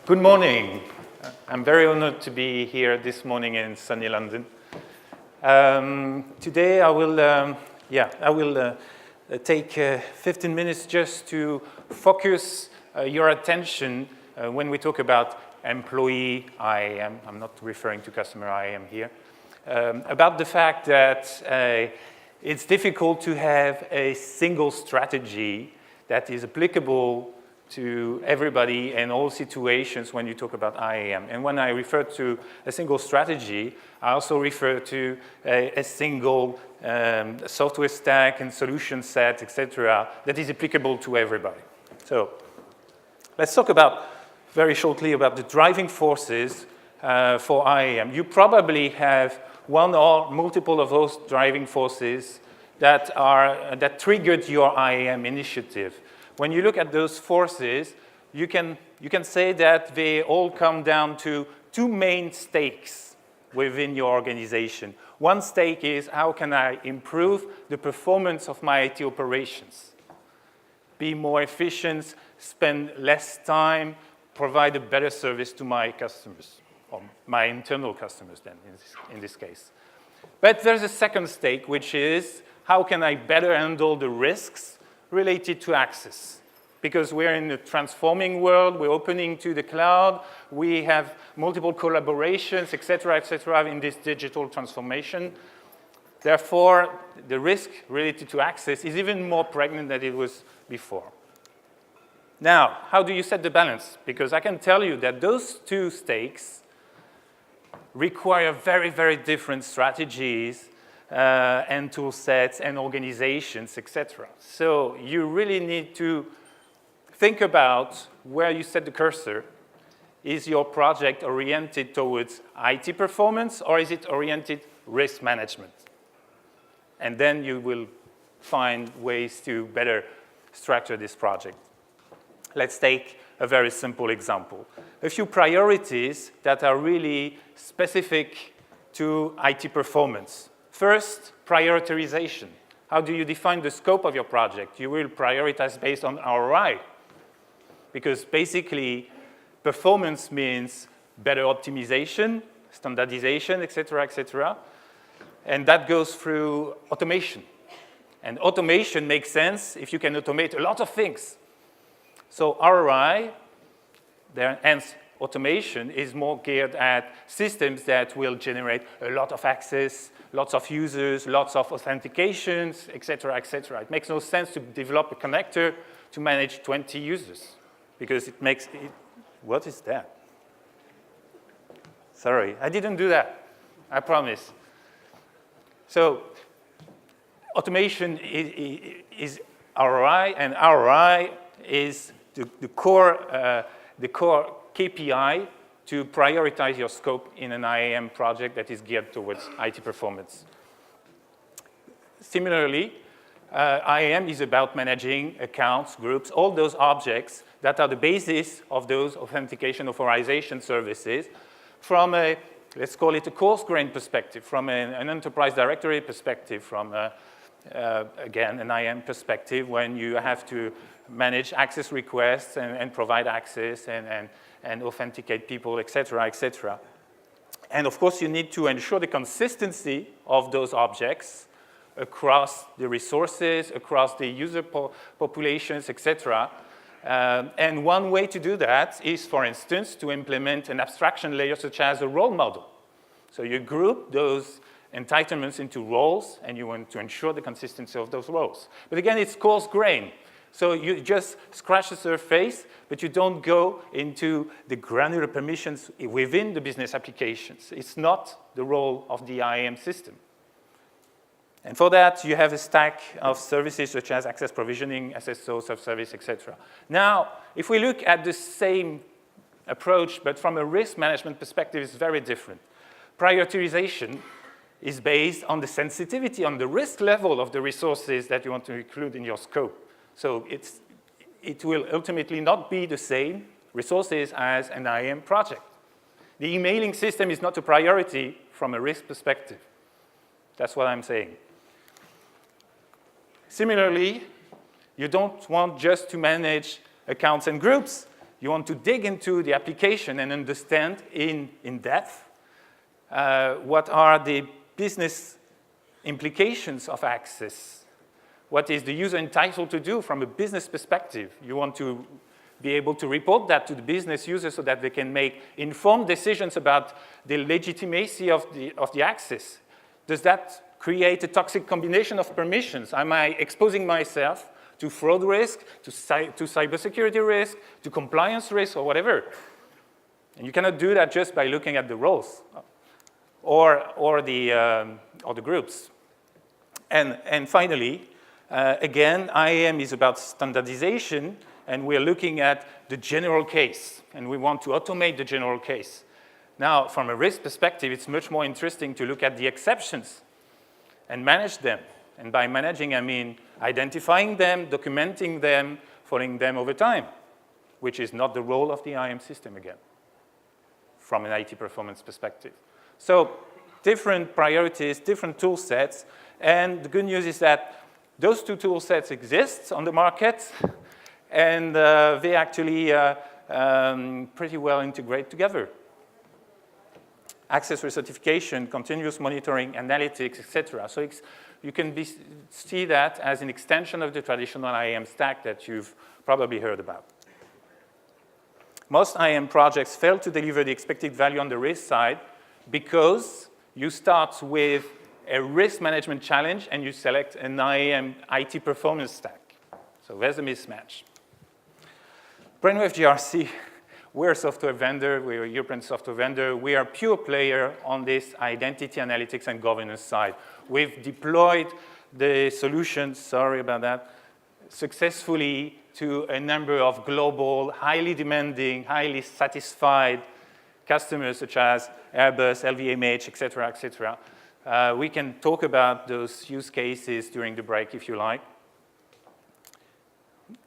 Good morning. I'm very honored to be here this morning in sunny London. Today I will take 15 minutes just to focus your attention when we talk about employee IAM. I'm not referring to customer IAM here. About the fact that it's difficult to have a single strategy that is applicable to everybody and all situations when you talk about IAM. And when I refer to a single strategy, I also refer to a single software stack and solution set, etc., that is applicable to everybody. So let's talk very shortly about the driving forces for IAM. You probably have one or multiple of those driving forces that triggered your IAM initiative. When you look at those forces, you can say that they all come down to two main stakes within your organization. One stake is, how can I improve the performance of my IT operations? Be more efficient, spend less time, provide a better service to my customers, or my internal customers then, in this case. But there's a second stake, which is, how can I better handle the risks related to access? Because we're in a transforming world, we're opening to the cloud, we have multiple collaborations, et cetera, in this digital transformation. Therefore, the risk related to access is even more pregnant than it was before. Now, how do you set the balance? Because I can tell you that those two stakes require very, very different strategies and tool sets and organizations, etc. So you really need to think about where you set the cursor. Is your project oriented towards IT performance, or is it oriented risk management? And then you will find ways to better structure this project. Let's take a very simple example. A few priorities that are really specific to IT performance. First, prioritization. How do you define the scope of your project? You will prioritize based on ROI. Because basically, performance means better optimization, standardization, et cetera, and that goes through automation. And automation makes sense if you can automate a lot of things. So ROI, hence automation, is more geared at systems that will generate a lot of access, lots of users, lots of authentications, et cetera. It makes no sense to develop a connector to manage 20 users, because it makes it, what is that? Sorry, I didn't do that, I promise. So automation is ROI, and ROI is the core KPI to prioritize your scope in an IAM project that is geared towards IT performance. Similarly, IAM is about managing accounts, groups, all those objects that are the basis of those authentication authorization services from a, let's call it a coarse-grained perspective, from an enterprise directory perspective, from, again, an IAM perspective, when you have to manage access requests and provide access and authenticate people, et cetera. And of course, you need to ensure the consistency of those objects across the resources, across the user populations, et cetera. And one way to do that is, for instance, to implement an abstraction layer such as a role model. So you group those entitlements into roles, and you want to ensure the consistency of those roles. But again, it's coarse-grained. So you just scratch the surface, but you don't go into the granular permissions within the business applications. It's not the role of the IAM system. And for that, you have a stack of services such as access provisioning, SSO, self-service, et cetera. Now, if we look at the same approach, but from a risk management perspective, it's very different. Prioritization is based on the sensitivity, on the risk level of the resources that you want to include in your scope. So it will ultimately not be the same resources as an IAM project. The emailing system is not a priority from a risk perspective. That's what I'm saying. Similarly, you don't want just to manage accounts and groups. You want to dig into the application and understand in depth what are the business implications of access. What is the user entitled to do from a business perspective? You want to be able to report that to the business user so that they can make informed decisions about the legitimacy of the access. Does that create a toxic combination of permissions? Am I exposing myself to fraud risk, to cybersecurity risk, to compliance risk, or whatever? And you cannot do that just by looking at the roles or the groups. And finally, again, IAM is about standardization, and we're looking at the general case, and we want to automate the general case. Now, from a risk perspective, it's much more interesting to look at the exceptions and manage them. And by managing, I mean identifying them, documenting them, following them over time, which is not the role of the IAM system again, from an IT performance perspective. So different priorities, different tool sets, and the good news is that those two tool sets exist on the market, and they actually pretty well integrate together. Access recertification, continuous monitoring, analytics, etc. So you can see that as an extension of the traditional IAM stack that you've probably heard about. Most IAM projects fail to deliver the expected value on the risk side because you start with a risk management challenge and you select an IAM IT performance stack. So there's a mismatch. Brainwave GRC, we're a software vendor, we're a European software vendor. We are a pure player on this identity analytics and governance side. We've deployed the solutions, sorry about that, successfully to a number of global, highly demanding, highly satisfied customers such as Airbus, LVMH, et cetera, we can talk about those use cases during the break if you like.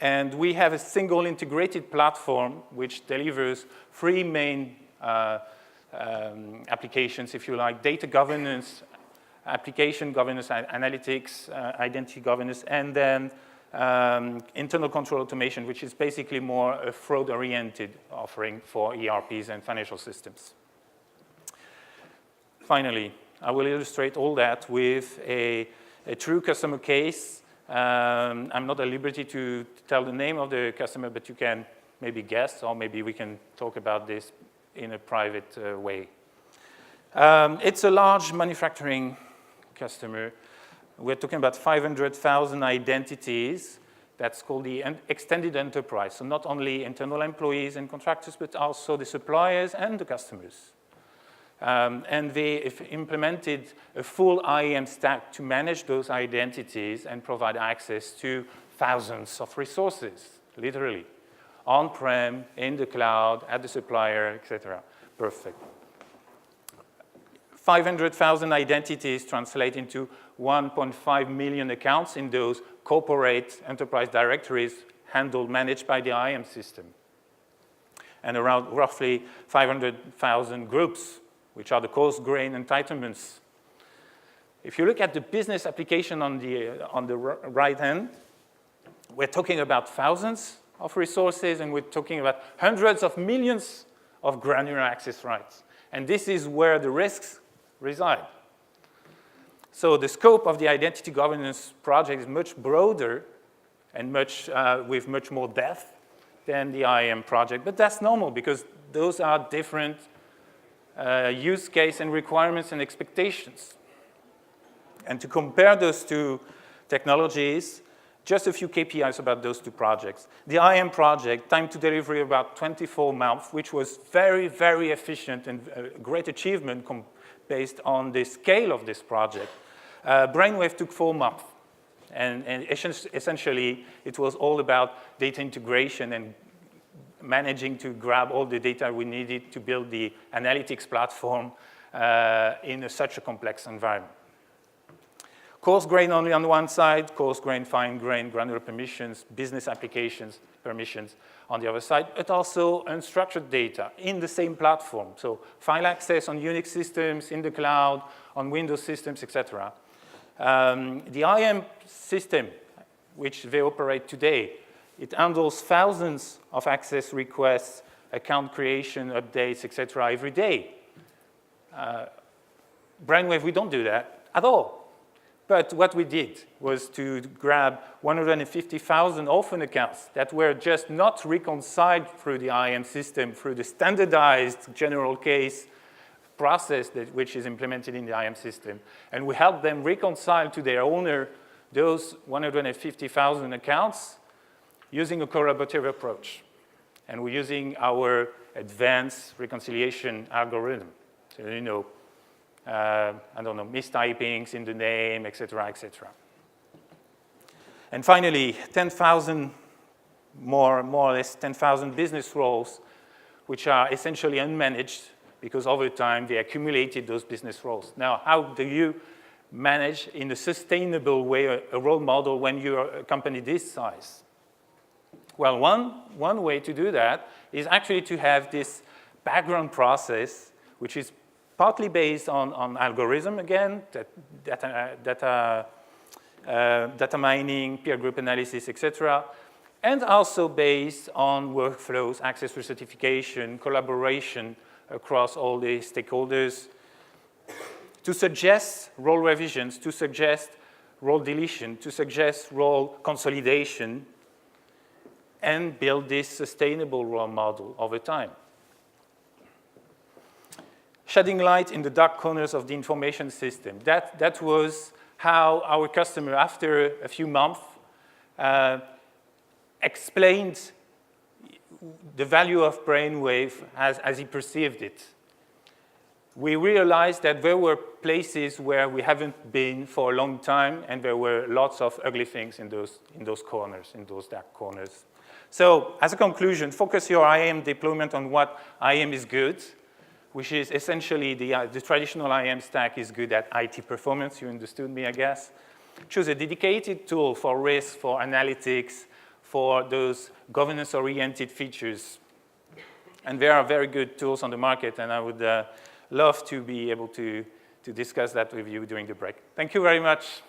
And we have a single integrated platform which delivers three main applications, if you like: data governance, application governance, analytics, identity governance, and then internal control automation, which is basically more a fraud-oriented offering for ERPs and financial systems. Finally, I will illustrate all that with a true customer case. I'm not at liberty to tell the name of the customer, but you can maybe guess, or maybe we can talk about this in a private way. It's a large manufacturing customer. We're talking about 500,000 identities. That's called the extended enterprise. So not only internal employees and contractors, but also the suppliers and the customers. And they implemented a full IAM stack to manage those identities and provide access to thousands of resources, literally, on-prem, in the cloud, at the supplier, etc. Perfect. 500,000 identities translate into 1.5 million accounts in those corporate enterprise directories managed by the IAM system. And around roughly 500,000 groups, which are the coarse grain entitlements. If you look at the business application on the right hand, we're talking about thousands of resources, and we're talking about hundreds of millions of granular access rights. And this is where the risks reside. So the scope of the identity governance project is much broader and with much more depth than the IAM project. But that's normal because those are different use case and requirements and expectations. And to compare those two technologies, just a few KPIs about those two projects. The IAM project, time to delivery about 24 months, which was very, very efficient and a great achievement based on the scale of this project. Brainwave took 4 months. And essentially, it was all about data integration and managing to grab all the data we needed to build the analytics platform in such a complex environment. Coarse grain only on one side, coarse grain, fine grain, granular permissions, business applications, permissions on the other side, but also unstructured data in the same platform. So file access on Unix systems, in the cloud, on Windows systems, etc. The IAM system, which they operate today, It handles thousands of access requests, account creation, updates, etc. every day. Brainwave, we don't do that at all. But what we did was to grab 150,000 orphan accounts that were just not reconciled through the IAM system, through the standardized general case process which is implemented in the IAM system. And we helped them reconcile to their owner those 150,000 accounts using a collaborative approach. And we're using our advanced reconciliation algorithm. So, you know, I don't know, mistypings in the name, et cetera, et cetera. And finally, 10,000, more or less 10,000 business roles, which are essentially unmanaged because over time they accumulated those business roles. Now, how do you manage in a sustainable way a role model when you're a company this size? Well, one way to do that is actually to have this background process, which is partly based on algorithm, again, data mining, peer group analysis, etc., and also based on workflows, access recertification, collaboration across all the stakeholders to suggest role revisions, to suggest role deletion, to suggest role consolidation, and build this sustainable role model over time. Shedding light in the dark corners of the information system. That was how our customer, after a few months, explained the value of Brainwave as he perceived it. We realized that there were places where we haven't been for a long time, and there were lots of ugly things in those corners, in those dark corners. So, as a conclusion, focus your IAM deployment on what IAM is good, which is essentially the traditional IAM stack is good at IT performance. You understood me, I guess. Choose a dedicated tool for risk, for analytics, for those governance-oriented features. And there are very good tools on the market, and I would love to be able to discuss that with you during the break. Thank you very much.